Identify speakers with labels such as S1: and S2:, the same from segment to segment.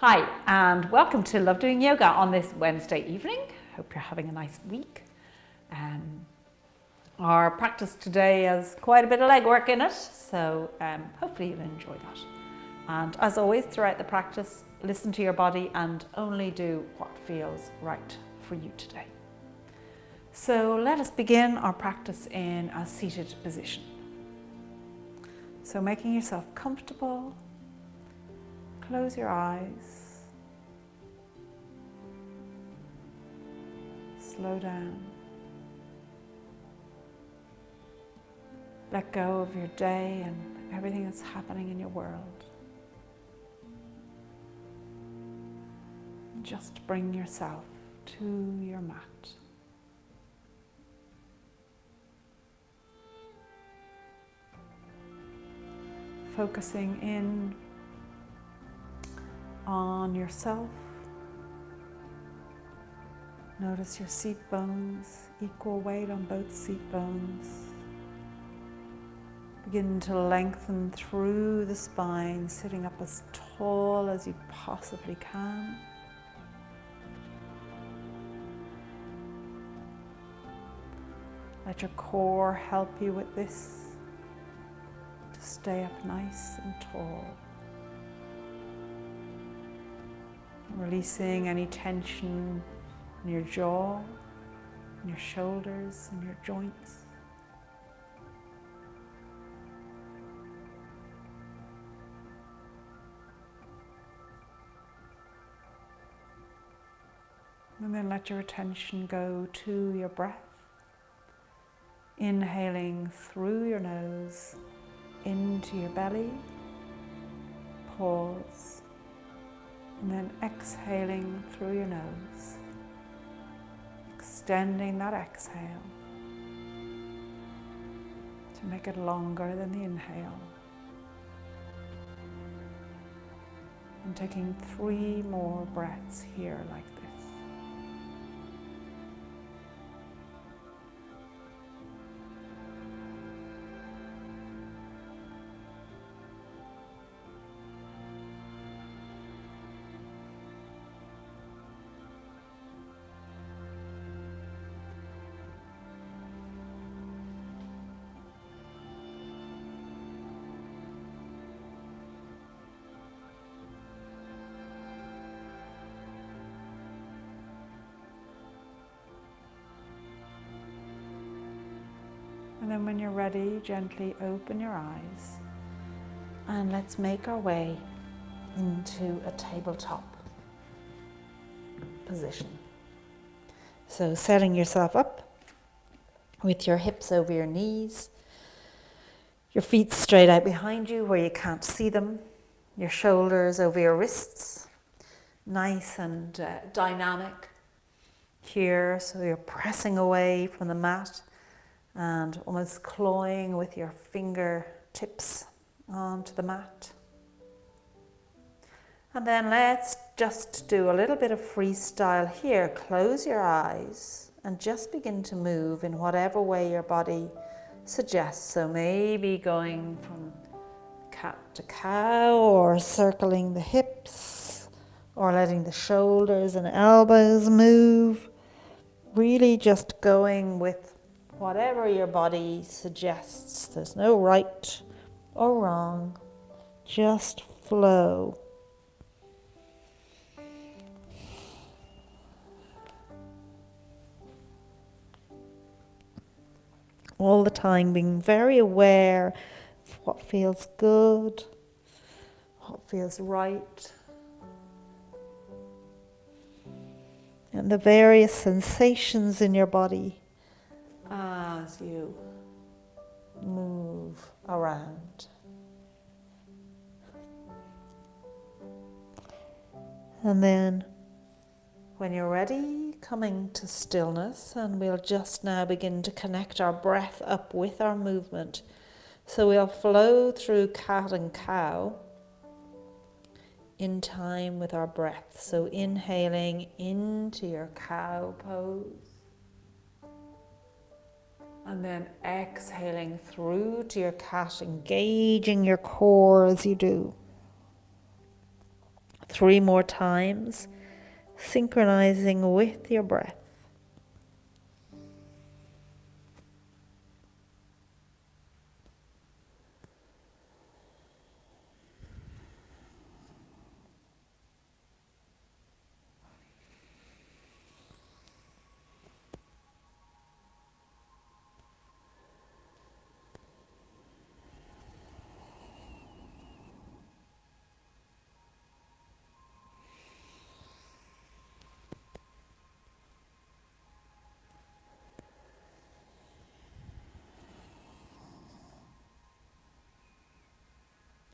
S1: Hi, and welcome to Love Doing Yoga on this Wednesday evening. Hope you're having a nice week. Our practice today has quite a bit of leg work in it, so hopefully you'll enjoy that. And as always, throughout the practice, listen to your body and only do what feels right for you today. So let us begin our practice in a seated position. So making yourself comfortable, close your eyes, slow down, let go of your day and everything that's happening in your world. Just bring yourself to your mat. Focusing in on yourself. Notice your seat bones, equal weight on both seat bones. Begin to lengthen through the spine, sitting up as tall as you possibly can. Let your core help you with this, to stay up nice and tall. Releasing any tension in your jaw, in your shoulders, and your joints. And then let your attention go to your breath. Inhaling through your nose into your belly. Pause. And then exhaling through your nose. Extending that exhale to make it longer than the inhale. And taking 3 more breaths here like this. And then when you're ready, gently open your eyes and let's make our way into a tabletop position. So setting yourself up with your hips over your knees, your feet straight out behind you where you can't see them, your shoulders over your wrists, nice and dynamic here, so you're pressing away from the mat and almost clawing with your fingertips onto the mat. And then let's just do a little bit of freestyle here. Close your eyes and just begin to move in whatever way your body suggests. So maybe going from cat to cow, or circling the hips, or letting the shoulders and elbows move. Really just going with whatever your body suggests. There's no right or wrong, just flow. All the time being very aware of what feels good, what feels right, and the various sensations in your body as you move around. And then when you're ready, coming to stillness, and we'll just now begin to connect our breath up with our movement. So we'll flow through cat and cow in time with our breath. So inhaling into your cow pose. And then exhaling through to your cat, engaging your core as you do. 3 more times, synchronizing with your breath.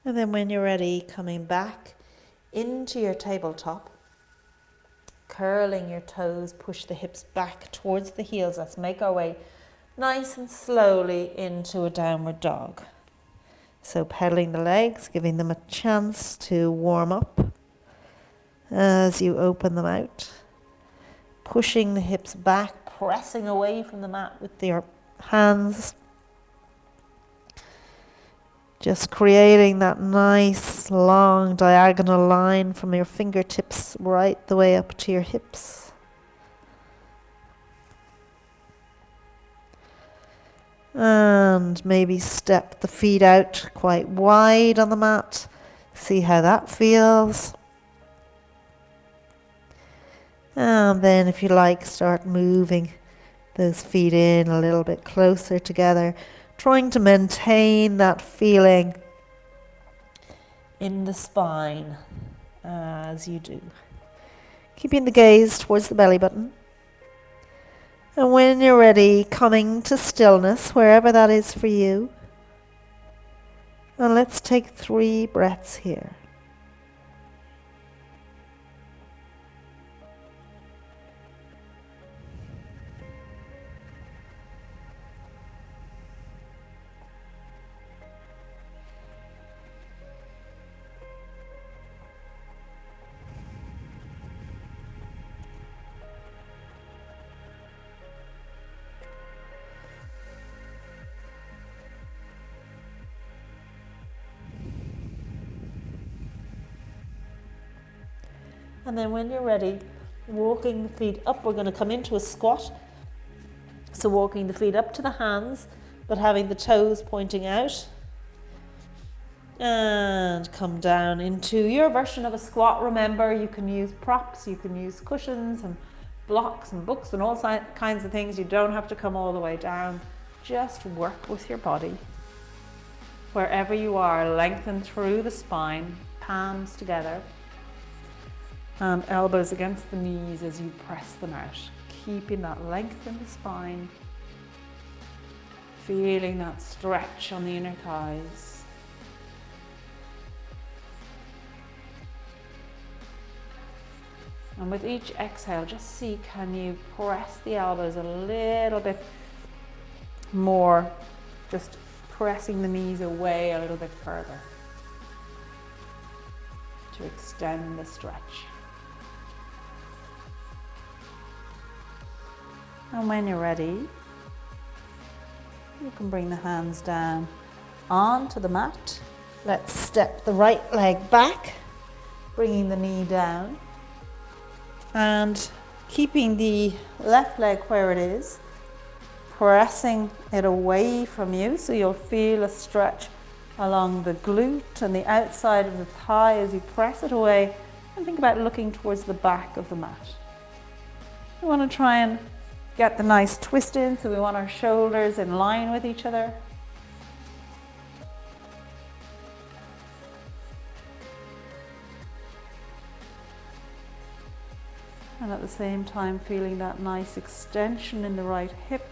S1: And then when you're ready, coming back into your tabletop, curling your toes, push the hips back towards the heels. Let's make our way nice and slowly into a downward dog. So pedaling the legs, giving them a chance to warm up as you open them out. Pushing the hips back, pressing away from the mat with your hands. Just creating that nice long diagonal line from your fingertips right the way up to your hips. And maybe step the feet out quite wide on the mat. See how that feels. And then if you like, start moving those feet in a little bit closer together. Trying to maintain that feeling in the spine as you do. Keeping the gaze towards the belly button. And when you're ready, coming to stillness, wherever that is for you. And let's take 3 breaths here. And then when you're ready, walking the feet up, we're going to come into a squat. So walking the feet up to the hands, but having the toes pointing out. And come down into your version of a squat. Remember, you can use props, you can use cushions and blocks and books and all kinds of things. You don't have to come all the way down. Just work with your body. Wherever you are, lengthen through the spine, palms together. And elbows against the knees as you press them out. Keeping that length in the spine. Feeling that stretch on the inner thighs. And with each exhale, just see, can you press the elbows a little bit more? Just pressing the knees away a little bit further to extend the stretch. And when you're ready, you can bring the hands down onto the mat. Let's step the right leg back, bringing the knee down. And keeping the left leg where it is, pressing it away from you so you'll feel a stretch along the glute and the outside of the thigh as you press it away, and think about looking towards the back of the mat. We want to try and get the nice twist in, so we want our shoulders in line with each other. And at the same time feeling that nice extension in the right hip,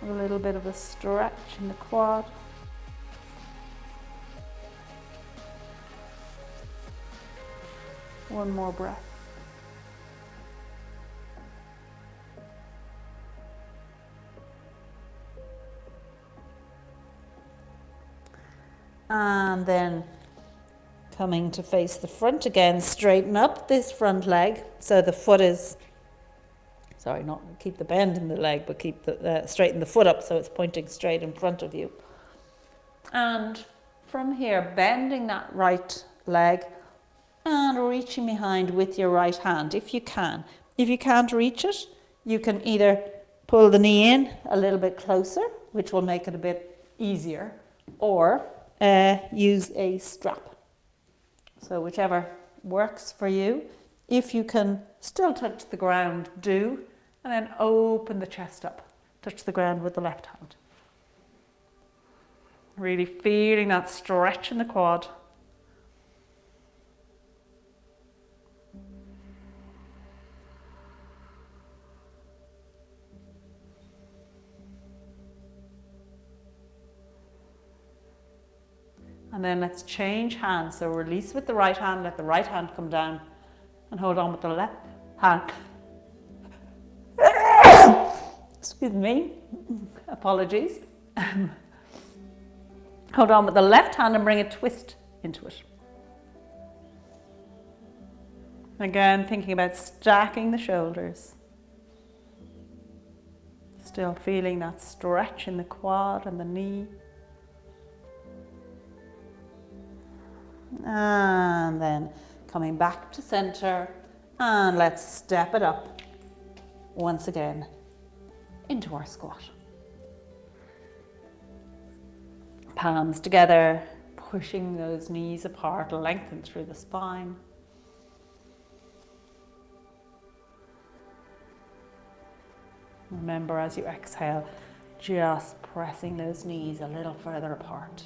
S1: with a little bit of a stretch in the quad. One more breath. And then coming to face the front again, straighten up this front leg. So the foot is, not keep the bend in the leg, but keep straighten the foot up so it's pointing straight in front of you. And from here, bending that right leg, and reaching behind with your right hand if you can. If you can't reach it, you can either pull the knee in a little bit closer, which will make it a bit easier, or use a strap. So whichever works for you. If you can still touch the ground, do, and then open the chest up. Touch the ground with the left hand. Really feeling that stretch in the quad. And then let's change hands. So release with the right hand, let the right hand come down and hold on with the left hand. Excuse me, apologies. Hold on with the left hand and bring a twist into it. Again, thinking about stacking the shoulders. Still feeling that stretch in the quad and the knee. And then coming back to center, and let's step it up once again into our squat. Palms together, pushing those knees apart, lengthen through the spine. Remember, as you exhale, just pressing those knees a little further apart.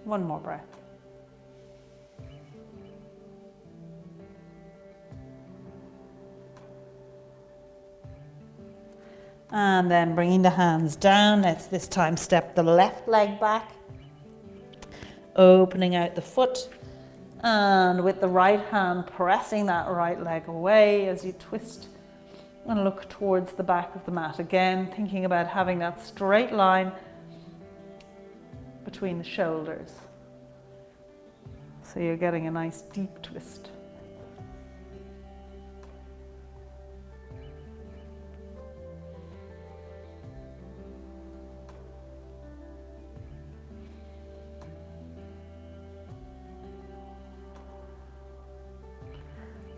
S1: One more breath. And then bringing the hands down, let's this time step the left leg back, opening out the foot, and with the right hand pressing that right leg away as you twist and look towards the back of the mat. Again, thinking about having that straight line between the shoulders. So you're getting a nice deep twist.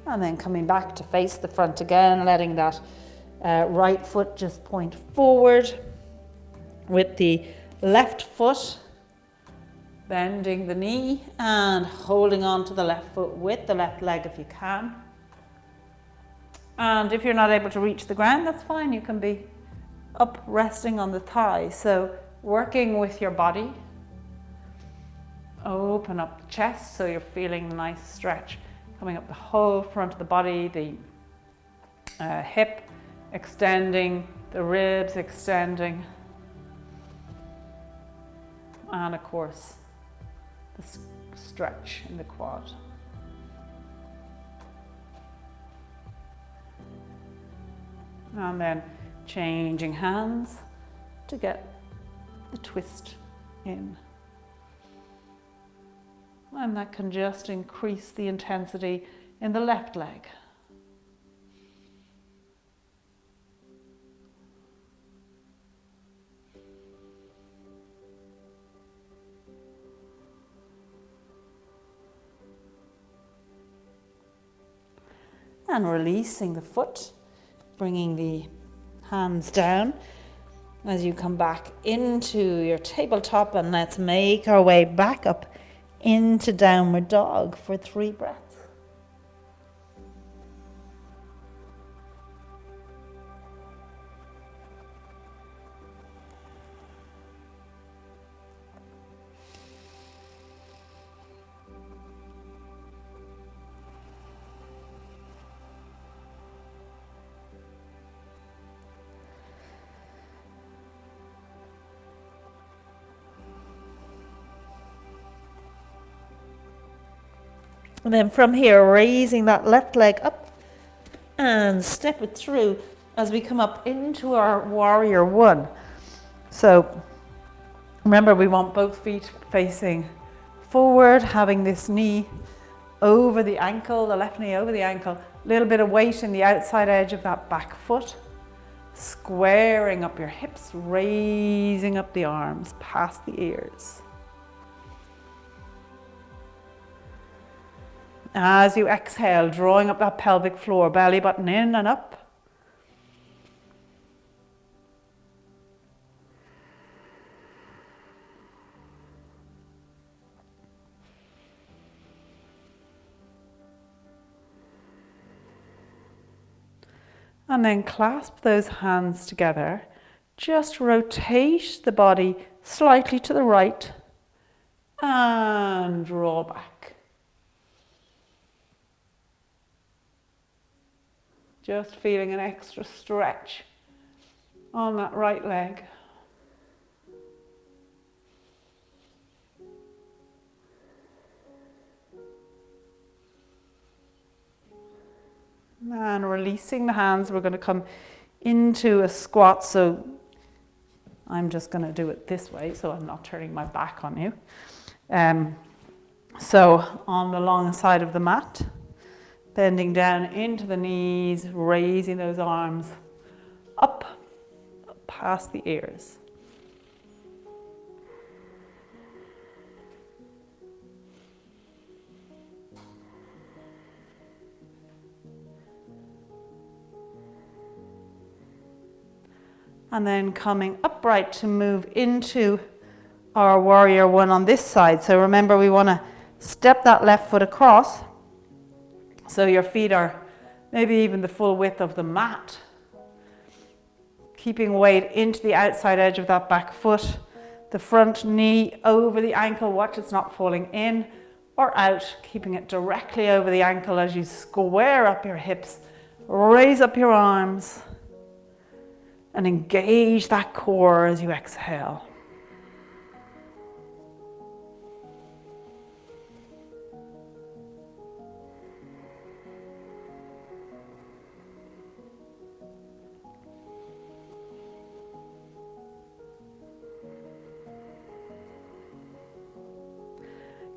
S1: And then coming back to face the front again, letting that right foot just point forward with the left foot, bending the knee and holding on to the left foot with the left leg if you can. And if you're not able to reach the ground, that's fine. You can be up resting on the thigh. So working with your body. Open up the chest so you're feeling a nice stretch coming up the whole front of the body, the hip extending, the ribs extending, and of course the stretch in the quad. And then changing hands to get the twist in. And that can just increase the intensity in the left leg. And releasing the foot, bringing the hands down as you come back into your tabletop, and let's make our way back up into downward dog for 3 breaths. And then from here, raising that left leg up and step it through as we come up into our warrior one. So remember, we want both feet facing forward, having this knee over the ankle, the left knee over the ankle, a little bit of weight in the outside edge of that back foot. Squaring up your hips, raising up the arms past the ears. As you exhale, drawing up that pelvic floor, belly button in and up. And then clasp those hands together. Just rotate the body slightly to the right and draw back. Just feeling an extra stretch on that right leg. And releasing the hands, we're going to come into a squat. So I'm just going to do it this way, so I'm not turning my back on you. So on the long side of the mat, bending down into the knees, raising those arms up past the ears. And then coming upright to move into our warrior one on this side. So remember, we want to step that left foot across. So your feet are maybe even the full width of the mat. Keeping weight into the outside edge of that back foot. The front knee over the ankle. Watch it's not falling in or out. Keeping it directly over the ankle as you square up your hips. Raise up your arms. And engage that core as you exhale.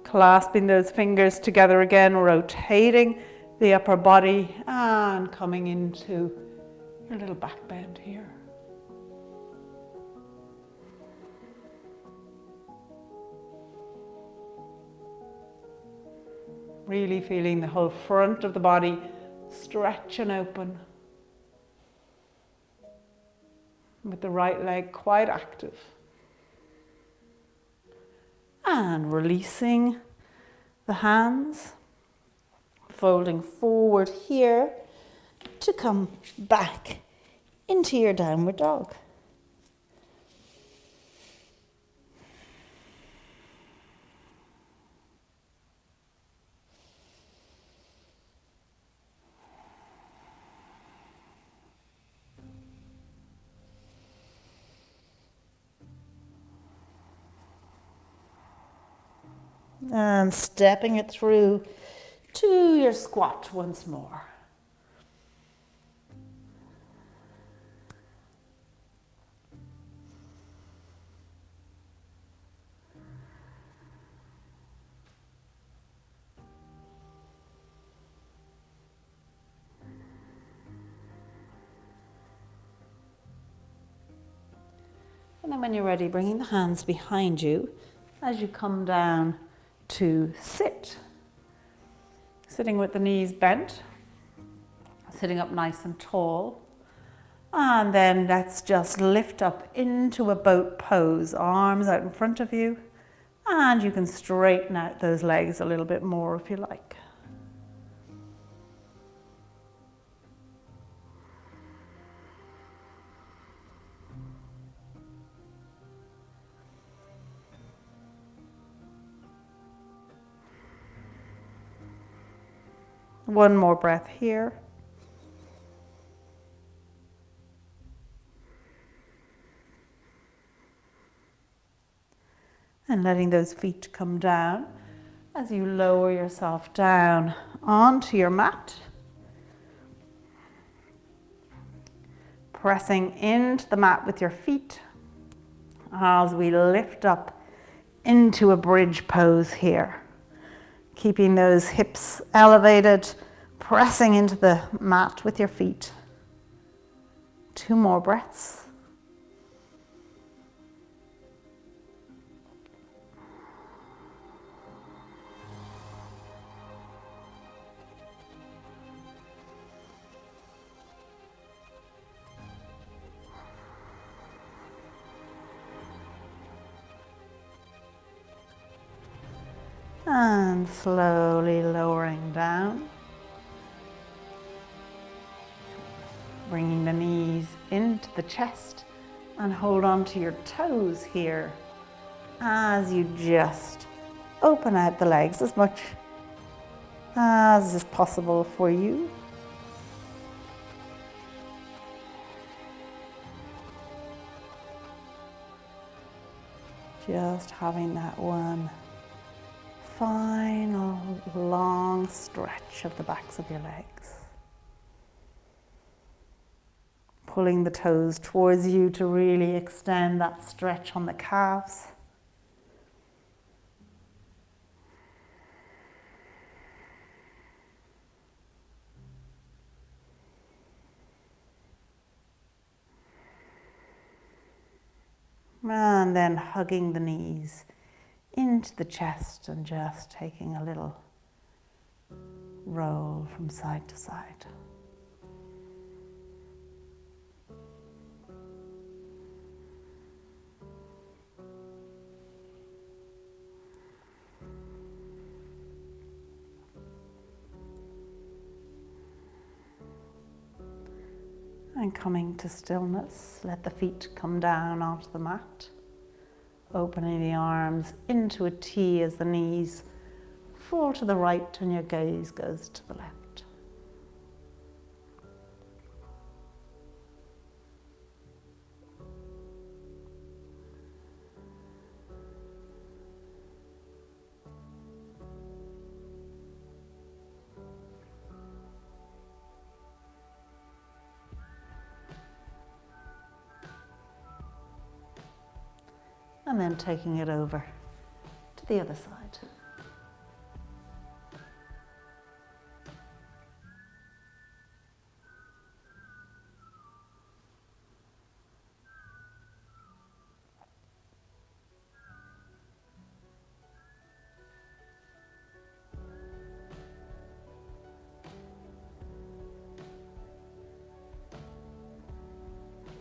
S1: Clasping those fingers together again, rotating the upper body and coming into your little back bend here. Really feeling the whole front of the body stretch and open. With the right leg quite active. And releasing the hands. Folding forward here to come back into your downward dog. And stepping it through to your squat once more. And then when you're ready, bringing the hands behind you as you come down to sit. Sitting with the knees bent, sitting up nice and tall. And then let's just lift up into a boat pose, arms out in front of you. And you can straighten out those legs a little bit more if you like. One more breath here. And letting those feet come down as you lower yourself down onto your mat. Pressing into the mat with your feet as we lift up into a bridge pose here. Keeping those hips elevated, pressing into the mat with your feet 2 more breaths. And slowly lowering down. Bringing the knees into the chest and hold on to your toes here as you just open out the legs as much as is possible for you. Just having that one final long stretch of the backs of your legs. Pulling the toes towards you to really extend that stretch on the calves. And then hugging the knees into the chest and just taking a little roll from side to side. And coming to stillness, let the feet come down onto the mat, opening the arms into a T as the knees fall to the right and your gaze goes to the left. And then taking it over to the other side.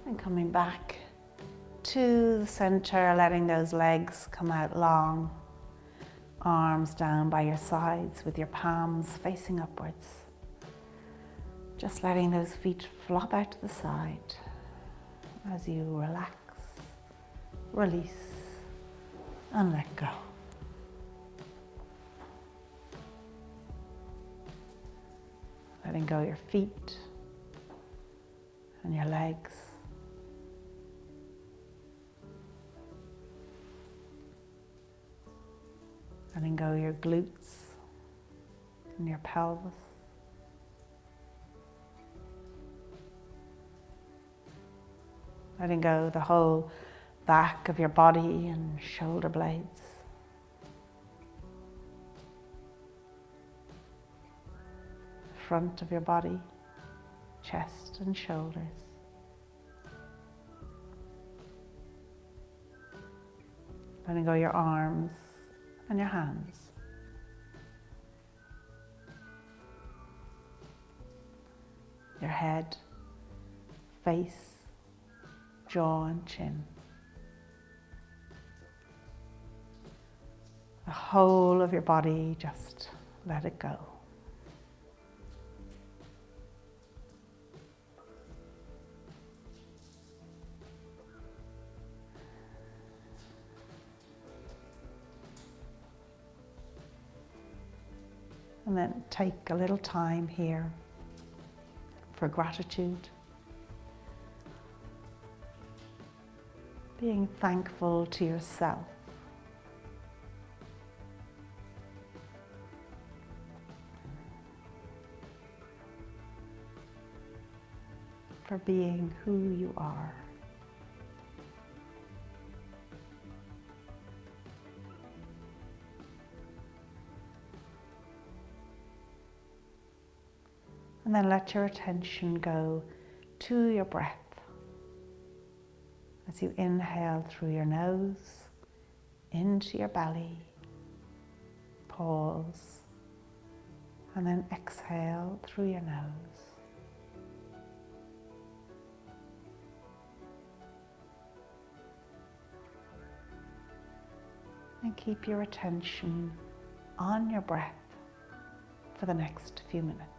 S1: And coming back to the center, letting those legs come out long, arms down by your sides with your palms facing upwards. Just letting those feet flop out to the side as you relax, release, and let go. Letting go your feet and your legs. Letting go your glutes and your pelvis. Letting go the whole back of your body and shoulder blades. Front of your body, chest and shoulders. Letting go your arms and your hands. Your head, face, jaw and chin. The whole of your body, just let it go. And then take a little time here for gratitude. Being thankful to yourself for being who you are. And then let your attention go to your breath. As you inhale through your nose, into your belly, pause, and then exhale through your nose. And keep your attention on your breath for the next few minutes.